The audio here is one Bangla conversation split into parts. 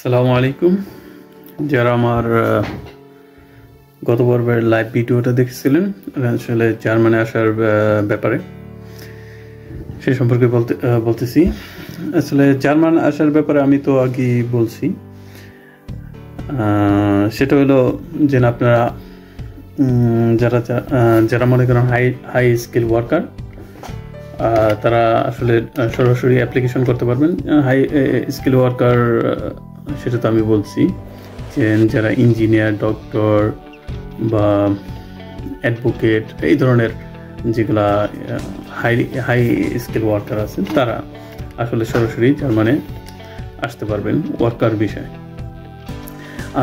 আসসালামু আলাইকুম। যারা আমার গত পর্বের লাইভ ভিডিওটা দেখেছিলেন আসলে জার্মানি আসার ব্যাপারে সেই সম্পর্কে বলতেছি। আসলে জার্মান আসার ব্যাপারে আমি তো আগেই বলছি, সেটা হলো যে আপনারা যারা যারা মনে করেন হাই স্কিল ওয়ার্কার, তারা আসলে সরাসরি অ্যাপ্লিকেশন করতে পারবেন। হাই স্কিল ওয়ার্কার সেটা তো আমি বলছি যে যারা ইঞ্জিনিয়ার, ডক্টর বা অ্যাডভোকেট এই ধরনের যেগুলা হাই স্কিল ওয়ার্কার আছেন, তারা আসলে সরাসরি জার্মানে আসতে পারবেন ওয়ার্কার বিষয়ে।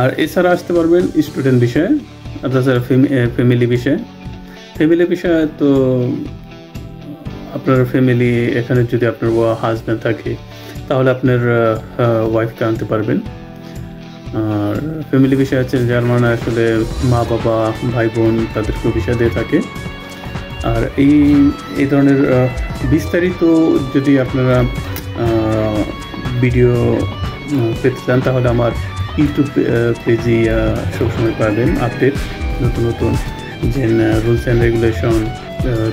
আর এছাড়া আসতে পারবেন স্টুডেন্ট বিষয়ে, তাছাড়া ফ্যামিলি বিষয়ে তো আপনার ফ্যামিলি এখানে যদি আপনার হাজব্যান্ড থাকে তাহলে আপনার ওয়াইফকে আনতে পারবেন। আর ফ্যামিলি বিষয় আছে জার্মানে আসলে মা বাবা ভাই বোন তাদেরকেও বিষয় দিয়ে থাকে। আর এই ধরনের বিস্তারিত যদি আপনারা ভিডিও পেতে চান তাহলে আমার ইউটিউব পেজে সবসময় পাবেন আপডেট, নতুন নতুন যে রুলস অ্যান্ড রেগুলেশন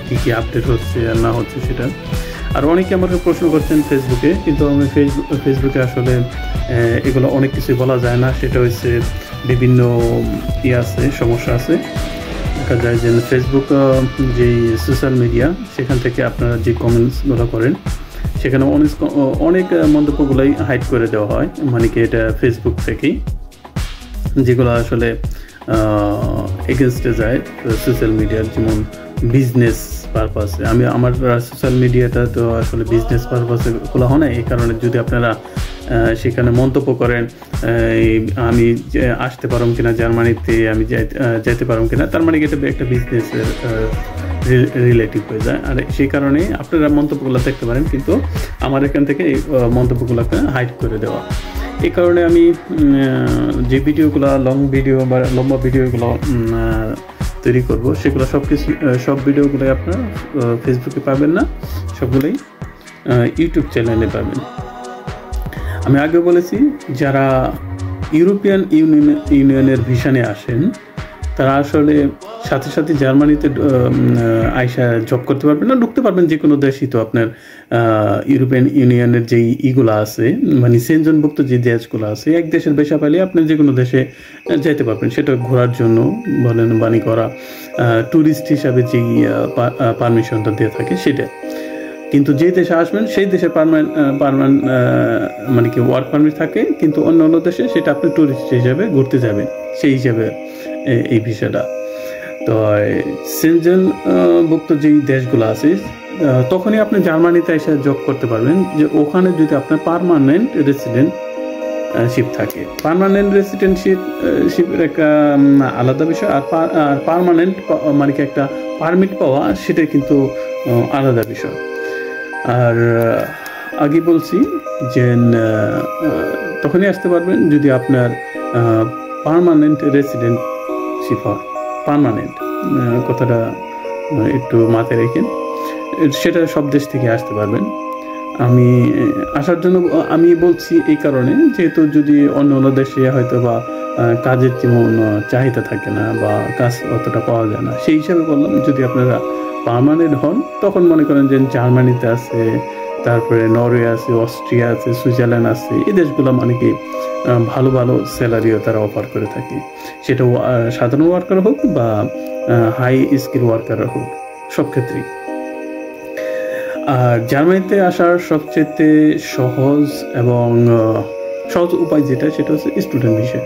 কী কী আপডেট হচ্ছে আর না হচ্ছে সেটা। আর অনেকে আমাকে প্রশ্ন করছেন ফেসবুকে, কিন্তু আমি ফেসবুকে আসলে এগুলো অনেক কিছু বলা যায় না। সেটা হচ্ছে বিভিন্ন সমস্যা আছে। দেখা যায় যে ফেসবুক যেই সোশ্যাল মিডিয়া, সেখান থেকে আপনারা যে কমেন্টসগুলো করেন সেখানে অনেক মন্তব্যগুলোই হাইড করে দেওয়া হয়, মানে কি এটা ফেসবুক থেকেই, যেগুলো আসলে এগেনস্টে যায় সোশ্যাল মিডিয়ার, যেমন বিজনেস পারপাসে। আমার সোশ্যাল মিডিয়াটা তো আসলে বিজনেস পারপাসে খোলা হয় না। এই কারণে যদি আপনারা সেখানে মন্তব্য করেন আমি আসতে পারম কিনা জার্মানিতে, আমি যাইতে পারম কিনা, তার মানে এটা একটা বিজনেসের রিলেটিভ হয়ে যায়। আর সেই কারণে আপনারা মন্তব্যগুলো দেখতে পারেন, কিন্তু আমার এখান থেকে এই মন্তব্যগুলোকে হাইড করে দেওয়া। এই কারণে আমি যে ভিডিওগুলো লম্বা ভিডিওগুলো তৈরি করব, সেগুলো সব ভিডিওগুলোই আপনারা ফেসবুকে পাবেন না, সবগুলোই ইউটিউব চ্যানেলে পাবেন। আমি আগে বলেছি, যারা ইউরোপিয়ান ইউনিয়নের ভিসানে আসেন তারা আসলে সাথে সাথে জার্মানিতে আইসা জব করতে পারবেন না, ঢুকতে পারবেন যে কোনো দেশই। তো আপনার ইউরোপিয়ান ইউনিয়নের যেই ইগুলো আছে, মানে সেনজনভুক্ত যে দেশগুলো আছে, এক দেশের ভিসা পাইলে আপনি যে কোনো দেশে যাইতে পারবেন। সেটা ঘোরার জন্য বলেন, বাণী করা, ট্যুরিস্ট হিসাবে যেই পারমিশনটা দিয়ে থাকে সেটা। কিন্তু যে দেশে আসবেন সেই দেশে পার্মানেন্ট মানে কি ওয়ার্ক পারমিট থাকে, কিন্তু অন্য দেশে সেটা আপনি ট্যুরিস্ট হিসাবে ঘুরতে যাবেন, সেই হিসাবে এই ভিসাটা। তো সেনজেনভুক্ত যেই দেশগুলো আছে তখনই আপনি জার্মানিতে এসে জব করতে পারবেন, যে ওখানে যদি আপনার পার্মানেন্ট রেসিডেন্টশিপ থাকে। পার্মানেন্ট রেসিডেন্টশিপের একটা আলাদা বিষয়, আর পার্মানেন্ট মানে কি একটা পারমিট পাওয়া, সেটা কিন্তু আলাদা বিষয়। আর আগে বলছি যে তখনই আসতে পারবেন যদি আপনার পার্মানেন্ট রেসিডেন্টশিপ হয়। পার্মানেন্ট কথাটা একটু মাথায় রেখেন, সেটা সব দেশ থেকে আসতে পারবেন। আমি আসার জন্য আমি বলছি এই কারণে, যেহেতু যদি অন্য দেশে হয়তো বা কাজের যেমন চাহিদা থাকে না বা কাজ অতটা পাওয়া যায় না, সেই হিসাবে বললাম যদি আপনারা পার্মানেন্ট হন তখন মনে করেন যে জার্মানিতে আছে, তারপরে নরওয়ে আছে, অস্ট্রিয়া আছে, সুইজারল্যান্ড আছে, এই দেশগুলো মানে কি ভালো ভালো স্যালারিও তারা অফার করে থাকে, সেটা সাধারণ ওয়ার্কার হোক বা হাই স্কিল ওয়ার্কার হোক, সব ক্ষেত্রেই। আর জার্মানিতে আসার সবচেয়ে সহজ এবং সহজ উপায় যেটা, সেটা হচ্ছে স্টুডেন্ট বিষয়।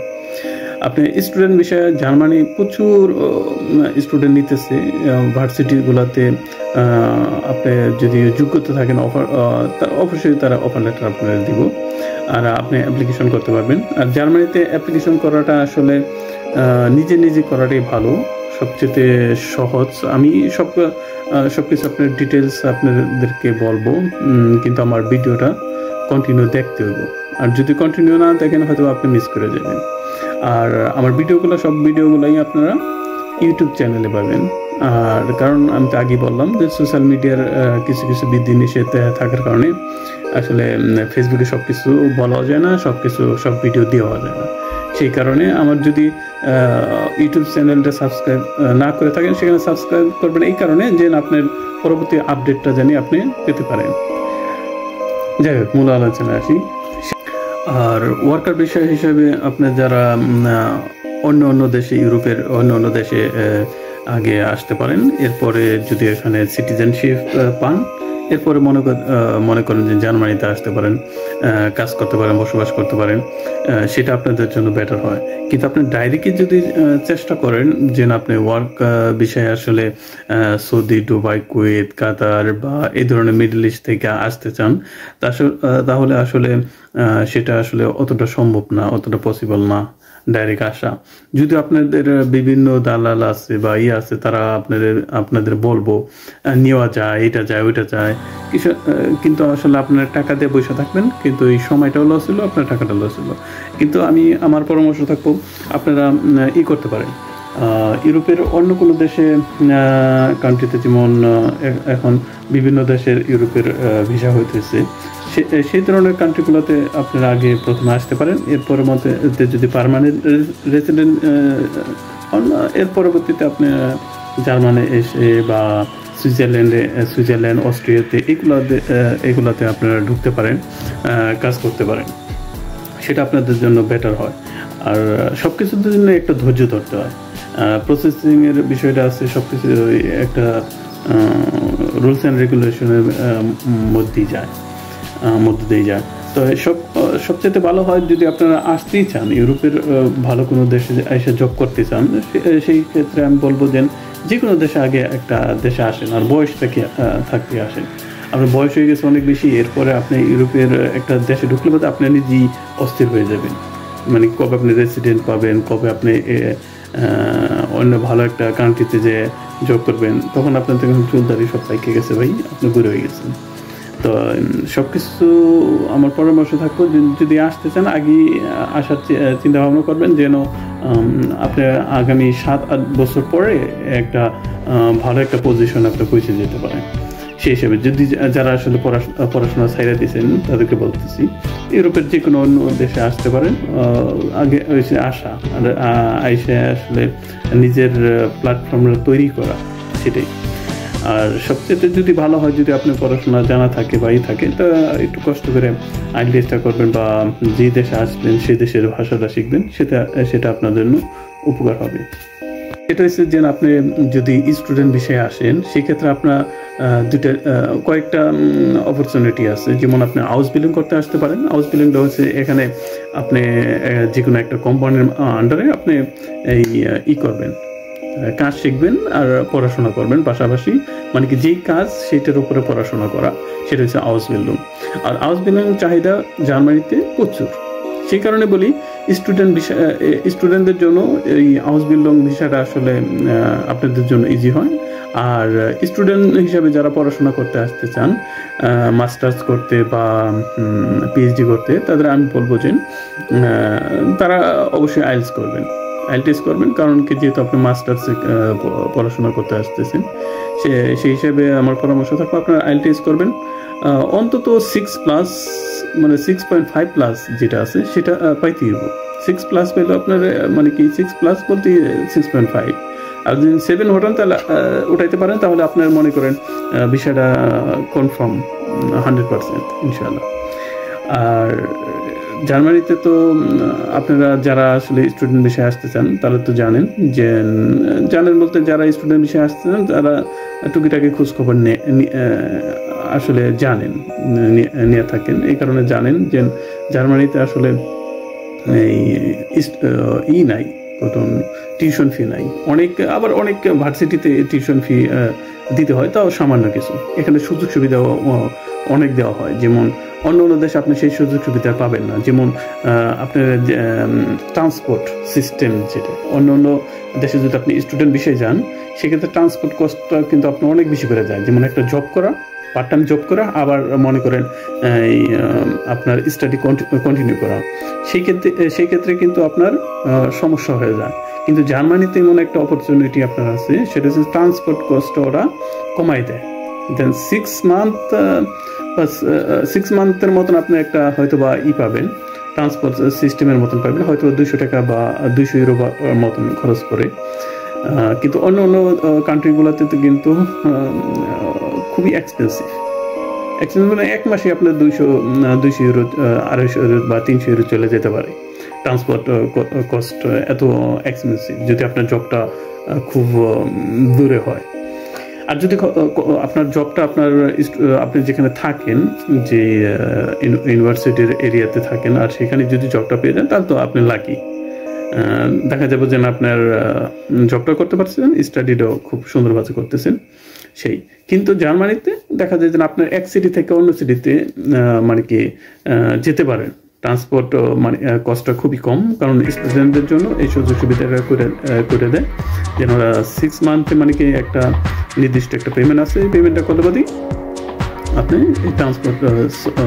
আপনি স্টুডেন্ট বিষয়ে জার্মানি প্রচুর স্টুডেন্ট নিতেছে ভার্সিটিগুলোতে। আপনি যদি যোগ্যতা থাকেন অবশ্যই তারা অফার লেটার আপনার দিব, আর আপনি অ্যাপ্লিকেশন করতে পারবেন। আর জার্মানিতে অ্যাপ্লিকেশন করাটা আসলে নিজে করাটাই ভালো, সবচেয়ে সহজ। আমি সব কিছু আপনার ডিটেলস আপনাদেরকে বলবো, কিন্তু আমার ভিডিওটা কন্টিনিউ দেখতে হইব। আর যদি কন্টিনিউ না দেখেন হয়তো আপনি মিস করে যাবেন। আর আমার সব ভিডিওগুলোই আপনারা ইউটিউব চ্যানেলে পাবেন। আর কারণ আমি তো আগেই বললাম যে সোশ্যাল মিডিয়ার কিছু বিধি নিষেধ থাকার কারণে আসলে ফেসবুকে সব কিছু বলাও যায় না, সব ভিডিও দেওয়া যায় না। সেই কারণে আমার যদি ইউটিউব চ্যানেলটা সাবস্ক্রাইব না করে থাকেন, সেখানে সাবস্ক্রাইব করবেন এই কারণে যে আপনার পরবর্তী আপডেটটা জানি আপনি পেতে পারেন। যাই হোক, মূল আলোচনায় আসি। আর ওয়ার্কার বিষয় হিসেবে আপনার যারা অন্য দেশে, ইউরোপের অন্য দেশে আগে আসতে পারেন, এরপরে যদি এখানে সিটিজেনশিপ পান, এরপরে মনে করেন যে জার্মানিতে আসতে পারেন, কাজ করতে পারেন, বসবাস করতে পারেন, সেটা আপনাদের জন্য বেটার হয়। কিন্তু আপনি ডাইরেক্টলি যদি চেষ্টা করেন যে আপনি ওয়ার্ক বিষয়ে আসলে সৌদি, দুবাই, কুয়েত, কাতার বা এই ধরনের মিডল ইস্ট থেকে আসতে চান, তাহলে আসলে সেটা আসলে অতটা সম্ভব না, অতটা পসিবল না ডাইরেক্ট আসা। যদি আপনাদের বিভিন্ন দালাল আছে বা আছে, তারা আপনাদের বলবো নেওয়া যায়, এটা যায়, ওইটা যায়, কিন্তু আসলে আপনার টাকা দিয়ে বসে থাকবেন, কিন্তু এই সময়টাও লস হলো, আপনার টাকাটা লস হলো। কিন্তু আমার পরামর্শ থাকবো, আপনারা করতে পারেন, ইউরোপের অন্য কোনো দেশে, কান্ট্রিতে, যেমন এখন বিভিন্ন দেশের ইউরোপের ভিসা হইতেছে, সেই ধরনের কান্ট্রিগুলোতে আপনারা আগে প্রথমে আসতে পারেন। এরপরের মধ্যে যদি পার্মানেন্ট রেসিডেন্ট, এর পরবর্তীতে আপনি জার্মানি এসে বা সুইজারল্যান্ড, অস্ট্রিয়াতে এগুলোতে আপনারা ঢুকতে পারেন, কাজ করতে পারেন, সেটা আপনাদের জন্য বেটার হয়। আর সব কিছুর জন্য একটা ধৈর্য ধরতে হয়, প্রসেসিংয়ের বিষয়টা আছে, সব কিছু একটা রুলস অ্যান্ড রেগুলেশনের মধ্যে দিয়ে যায়। তো সবচেয়ে ভালো হয় যদি আপনারা আসতেই চান, ইউরোপের ভালো কোনো দেশে এসে জব করতে চান, সেই ক্ষেত্রে আমি বলবো যে কোনো দেশে আগে একটা দেশে আসেন, আর বয়স থাকতে আসেন। আপনার বয়স হয়ে গেছে অনেক বেশি, এরপরে আপনি ইউরোপের একটা দেশে ঢুকলে বোধ আপনি নিজেই অস্থির হয়ে যাবেন, মানে কবে আপনি রেসিডেন্ট পাবেন, কবে আপনি অন্য ভালো একটা কান্ট্রিতে যে জব করবেন, তখন আপনার তখন চুলদারি সব পাইকে গেছে ভাই, আপনি বুড়ো হয়ে গেছেন। তো সব কিছু আমার পরামর্শ থাকবো, যদি আসতে চান আগে আসার চিন্তা ভাবনা করবেন, যেন আপনি আগামী 7-8 বছর পরে একটা ভালো একটা পজিশন আপনি পৌঁছে যেতে পারেন। সেই হিসেবে যদি যারা আসলে পড়াশোনা ছাইড়া দিয়েছেন, তাদেরকে বলতেছি ইউরোপের যে কোনো অন্য দেশে আসতে পারেন, আগে আসা আর আইসে আসলে নিজের প্ল্যাটফর্মটা তৈরি করা, সেটাই। আর সবচেয়ে যদি ভালো হয় যদি আপনার পড়াশোনা জানা থাকে বা থাকে, তা একটু কষ্ট করে আইএলটিএসটা করবেন বা যে দেশে আসবেন সেই দেশের ভাষাটা শিখবেন, সেটা আপনার জন্য উপকার হবে। এটা হচ্ছে যে আপনি যদি স্টুডেন্ট বিষয়ে আসেন, সেক্ষেত্রে আপনার কয়েকটা অপরচুনিটি আছে। যেমন আপনি হাউস বিল্ডিং করতে আসতে পারেন। হাউস বিল্ডিংটা হচ্ছে এখানে আপনি যে কোনো একটা কোম্পানির আন্ডারে আপনি করবেন, কাজ শিখবেন আর পড়াশোনা করবেন পাশাপাশি, মানে কি যেই কাজ সেটার উপরে পড়াশোনা করা, সেটা হচ্ছে হাউস বিল্ডিং। আর হাউস বিল্ডিং চাহিদা জার্মানিতে প্রচুর, সেই কারণে বলি স্টুডেন্টদের জন্য এই হাউস বিল্ডিং ভিসাটা আসলে আপনাদের জন্য ইজি হয়। আর স্টুডেন্ট হিসাবে যারা পড়াশোনা করতে আসতে চান, মাস্টার্স করতে বা পিএইচডি করতে, তাদের আমি বলবো যে তারা অবশ্যই আইএলটিএস করবেন, কারণ কি যেহেতু আপনি মাস্টার্স পড়াশোনা করতে আসতেছেন, সেই হিসেবে আমার পরামর্শ থাকবে আপনারা আইএলটিএস করবেন, অন্তত 6+, মানে 6.5+ যেটা আছে সেটা পাইতে হবে। 6+ পেলে আপনার মানে কি 6+ বলতে 6.5, আর যদি 7 ওঠান তাহলে উঠাইতে পারেন, তাহলে আপনার মনে করেন বিষয়টা কনফার্ম 100% ইনশাআল্লাহ। আর জার্মানিতে তো আপনারা যারা আসলে স্টুডেন্ট বিষয়ে আসতে চান, তারা তো জানেন বলতে যারা স্টুডেন্ট বিষয়ে আসতে চান তারা টুকিটাকি খোঁজখবর আসলে জানেন, নিয়ে থাকেন। এই কারণে জানেন যে জার্মানিতে আসলে নাই, কোনো টিউশন ফি নাই, আবার অনেক ভার্সিটিতে টিউশন ফি দিতে হয়, তাও সামান্য কিছু। এখানে সুযোগ সুবিধা অনেক দেওয়া হয়, যেমন অন্য দেশে আপনি সেই সুযোগ সুবিধা পাবেন না। যেমন আপনার ট্রান্সপোর্ট সিস্টেম, যেটা অন্য দেশে যদি আপনি স্টুডেন্ট বিষয়ে যান, সেক্ষেত্রে ট্রান্সপোর্ট কস্টটা কিন্তু আপনার অনেক বেশি বেড়ে যায়। যেমন একটা জব করা, পার্ট টাইম জব করা, আবার মনে করেন আপনার স্টাডি কন্টিনিউ করা, সেই ক্ষেত্রে কিন্তু আপনার সমস্যা হয়ে যায়। কিন্তু জার্মানিতে এমন একটা অপরচুনিটি আপনার আছে, সেটা হচ্ছে ট্রান্সপোর্ট কস্ট ওরা কমাই দেয়। দেন 6 মান্থ বাস 6 মান্থের মতন আপনি একটা হয়তো বা পাবেন, ট্রান্সপোর্ট সিস্টেমের মতন পাবেন, হয়তো 200 টাকা বা 200 ইউরো মতন খরচ করে। কিন্তু অন্য অন্য কান্ট্রিগুলোতে তো কিন্তু খুবই এক্সপেন্সিভ মানে 1 মাসে আপনার 200 ইউরো, 250 ইউরো বা 300 ইউরো চলে যেতে পারে। ট্রান্সপোর্ট কস্ট এত এক্সপেন্সিভ যদি আপনার জবটা খুব দূরে হয়। আর যদি আপনার জবটা আপনি যেখানে থাকেন, যে ইউনিভার্সিটির এরিয়াতে থাকেন, আর সেখানে যদি জবটা পেয়ে যান তাহলে তো আপনি লাকি। দেখা যাবে যে আপনার জবটা করতে পারছেন, স্টাডিটাও খুব সুন্দরভাবে করতেছেন সেই। কিন্তু জার্মানিতে দেখা যায় যে আপনার এক সিটি থেকে অন্য সিটিতে মানে কি যেতে পারেন, ট্রান্সপোর্ট মানে কস্টটা খুবই কম, কারণ স্টুডেন্টদের জন্য এই সুযোগ সুবিধাটা করে দেয় যেন ওরা 6 মান্থে মানে কি একটা নির্দিষ্ট একটা পেমেন্ট আছে, এই পেমেন্টটা করলে বাদই আপনি এই ট্রান্সপোর্ট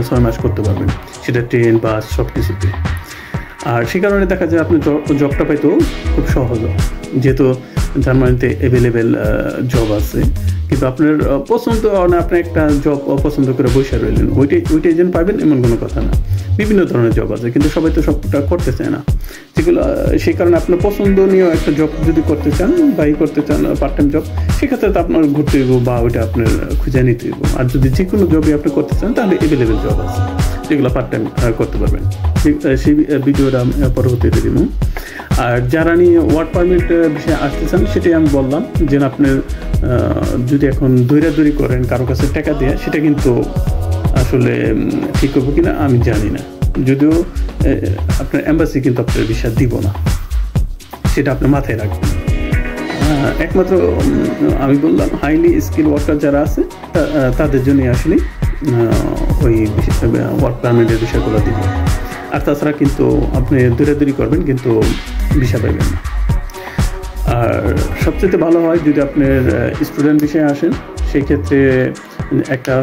6 মাস করতে পারবেন, সেটা ট্রেন বাস সব কিছুতে। আর সে কারণে দেখা যায় আপনি জবটা পাইতেও খুব সহজ, যেহেতু জার্মানিতে অ্যাভেলেবেল জব আছে। কিন্তু আপনার পছন্দ না, আপনি একটা জব অপছন্দ করে বসে রইলেন, ওইটাই যেন পাবেন এমন কোনো কথা না। বিভিন্ন ধরনের জব আছে, কিন্তু সবাই তো সবটা করতে চায় না যেগুলো। সেই কারণে আপনার পছন্দনীয় একটা জব যদি করতে চান বা করতে চান পার্ট টাইম জব, সেক্ষেত্রে তো আপনার ঘুরতে হইব বা ওইটা আপনার খুঁজে নিতে হইব। আর যদি যে কোনো জবই আপনি করতে চান তাহলে অ্যাভেলেবেল জব আছে যেগুলো পার্ট টাইম করতে পারবেন। সেই ভিডিওটা আমি পরবর্তীতে দিব। আর যারা নিয়ে ওয়ার্ক পারমিট বিষয়ে আসতে চান সেটাই আমি বললাম, যে আপনার যদি এখন দৌড়াদৌড়ি করেন কারো কাছে টাকা দিয়ে, সেটা কিন্তু আসলে ঠিক করবো কিনা আমি জানি না। যদিও আপনার এম্বাসি কিন্তু আপনার ভিসা দিব না, সেটা আপনি মাথায় রাখবেন। একমাত্র আমি বললাম হাইলি স্কিল ওয়ার্কার যারা আছে তাদের জন্য আসলে ওই ওয়ার্ক পারমিটের বিষয়গুলো দিব। আর তাছাড়া কিন্তু আপনি দৌড়াদৌড়ি করবেন কিন্তু ভিসা পাইবেন না। আর সবচেয়ে ভালো হয় যদি আপনার স্টুডেন্ট বিষয়ে আসেন, সেই ক্ষেত্রে একটা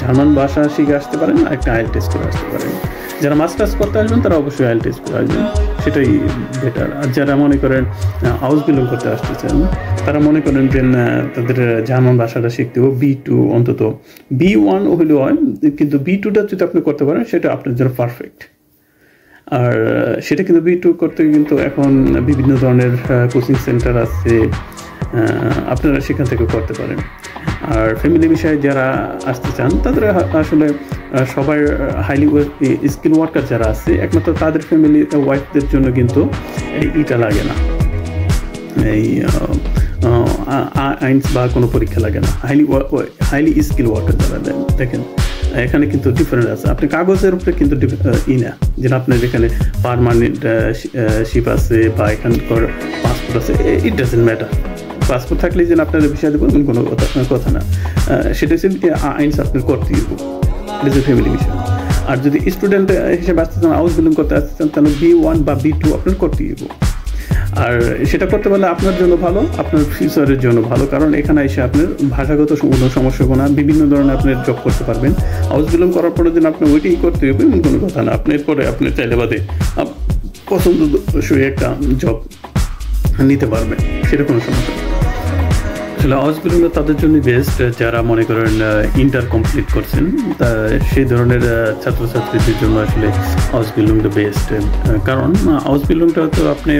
জার্মান ভাষা শিখে আসতে পারেন, একটা আইএল টেস্ট করে আসতে পারেন। যারা মাস্টার্স করতে আসবেন তারা অবশ্যই আইএল টেস্ট করে আসবেন, সেটাই বেটার। আর যারা মনে করেন হাউস বিলং করতে আসতেছেন, তারা মনে করেন যে তাদের জার্মান ভাষাটা শিখতে হবে B2, অন্তত B1 হলেও হয়, কিন্তু B2টা যদি আপনি করতে পারেন সেটা আপনার জন্য পারফেক্ট। আর সেটা কিন্তু B2 করতে কিন্তু এখন বিভিন্ন ধরনের কোচিং সেন্টার আছে, আপনারা সেখান থেকে করতে পারেন। আর ফ্যামিলি বিষয়ে যারা আসতে চান তাদের আসলে সবাই হাইলি স্কিল ওয়ার্কার যারা আছে, একমাত্র তাদের ফ্যামিলি ওয়াইফদের জন্য কিন্তু এইটা লাগে না, এই আইনস বা কোনো পরীক্ষা লাগে না। হাইলি স্কিল ওয়ার্কার যারা দেখেন এখানে কিন্তু ডিফারেন্ট আছে। আপনি কাগজের উপরে কিন্তু না, যেটা আপনার যেখানে পারমানেন্ট শিপ আছে বা এখানকার পাসপোর্ট আছে, ইট ডাজেন্ট ম্যাটার। পাসপোর্ট থাকলে যেন আপনার বিষয় দেবো এমন কোনো কথা না, সেটা হচ্ছে আইনস আপনার করতেই হবে, এটা হচ্ছে ফ্যামিলি বিষয়। আর যদি স্টুডেন্ট হিসেবে আসতে চান, হাউস বিল্ডিং করতে আসতে চান, তাহলে B1 বা B2 আপনার করতেই হবে। আর সেটা করতে পারলে আপনার জন্য ভালো, আপনার ফিউচারের জন্য ভালো, কারণ এখানে এসে আপনার ভাষাগত কোনো সমস্যা হবে না, বিভিন্ন ধরনের আপনি জব করতে পারবেন। হাউস বিলং করার পরে যেন আপনি ওইটাই করতে হবে এমন কোনো কথা না, আপনার পরে আপনি চাইলে বাদে পছন্দসই একটা জব নিতে পারবেন, সেটা কোনো সমস্যা নেই। আসলে হাউস বিলং তাদের জন্য বেস্ট যারা মনে করেন ইন্টার কমপ্লিট করছেন, তা সেই ধরনের ছাত্রছাত্রীদের জন্য আসলে হাউস বিলংটা বেস্ট। কারণ হাউস বিলংটা তো আপনি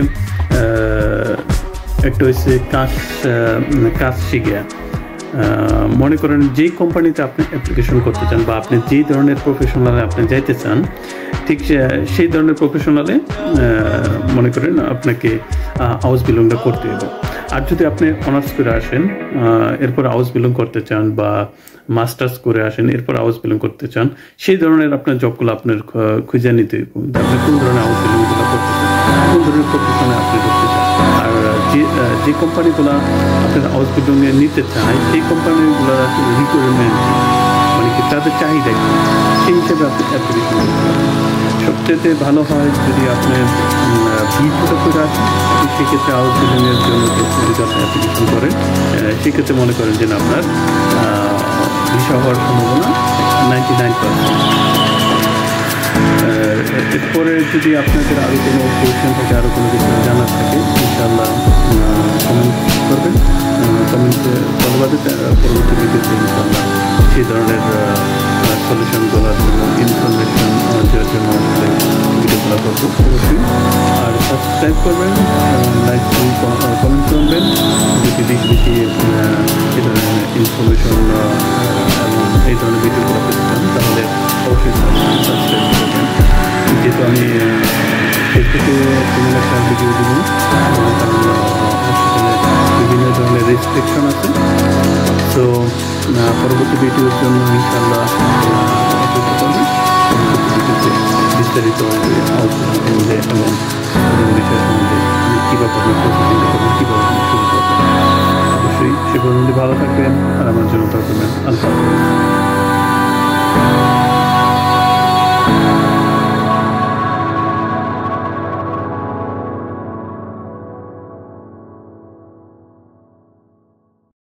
একটা হচ্ছে কাজ শিখে মনে করেন যেই কোম্পানিতে আপনি অ্যাপ্লিকেশন করতে চান বা আপনি যেই ধরনের প্রফেশনালে আপনি যাইতে চান, ঠিক সেই ধরনের প্রফেশনালে মনে করেন আপনাকে হাউস বিলংটা করতে হবে। আর যদি আপনি অনার্স করে আসেন এরপর হাউস বিলং করতে চান, বা মাস্টার্স করে আসেন এরপর হাউস বিলং করতে চান, সেই ধরনের আপনার জবগুলো আপনার খুঁজে নিতে হবে, আপনি কোন ধরনের হাউস বিলংগুলো করতে চান, কোন ধরনের প্রফেশনে আপনি করতে চান। আর যে কোম্পানিগুলো আপনার হাউস বিলংয়ে নিতে চায় সেই কোম্পানিগুলোর আসলে রিকোয়ারমেন্ট মানে কি তাদের চাহিদা সেই হিসেবে আপনি অ্যাপ্লিকেশন করতে পারেন। সবচেয়ে ভালো হয় যদি আপনি B2 করে আসেন, সেক্ষেত্রে হাউস বিল্ডিংয়ের জন্য যদি আপনি অ্যাপ্লিকেশন করেন, সেক্ষেত্রে মনে করেন যে আপনার ভিসা হওয়ার সম্ভাবনা 99%। এরপরে যদি আপনাদের আরও কোনো কোয়েশ্চেন থাকে, আরও কোনো কিছু জানার থাকে, ইনশাআল্লাহ কমেন্ট করবেন, কমেন্টে ধন্যবাদ, পরবর্তী ভিডিওতে ইনশাআল্লাহ সেই ধরনের সলিউশনগুলোর জন্য ইনফরমেশন দেওয়ার জন্য আসলে ভিডিওগুলো করবো অবশ্যই। আর সাবস্ক্রাইব করবেন, লাইক কমেন্ট করবেন যদি বেশি বেশি এই ধরনের ইনফরমেশন এবং এই ধরনের ভিডিওগুলো পেতে চান তাহলে অবশ্যই সাবস্ক্রাইব করবেন। যেহেতু আমি ফেসবুকে তেমন একটা ভিডিও দিব, কারণ বিভিন্ন ধরনের রেস্ট্রিকশন আছে। তো পরবর্তী ভিডিওর জন্য ইনশাআল্লাহ অপেক্ষা করবেন। পরবর্তী ভিডিওতে বিস্তারিত সম্বন্ধে এবং বিষয় সম্বন্ধে কীভাবে আপনি প্রসেসিংটা করবেন, কীভাবে আপনি শুরু করবেন। অবশ্যই সে পর্যন্ত ভালো থাকবেন আর আমার জন্য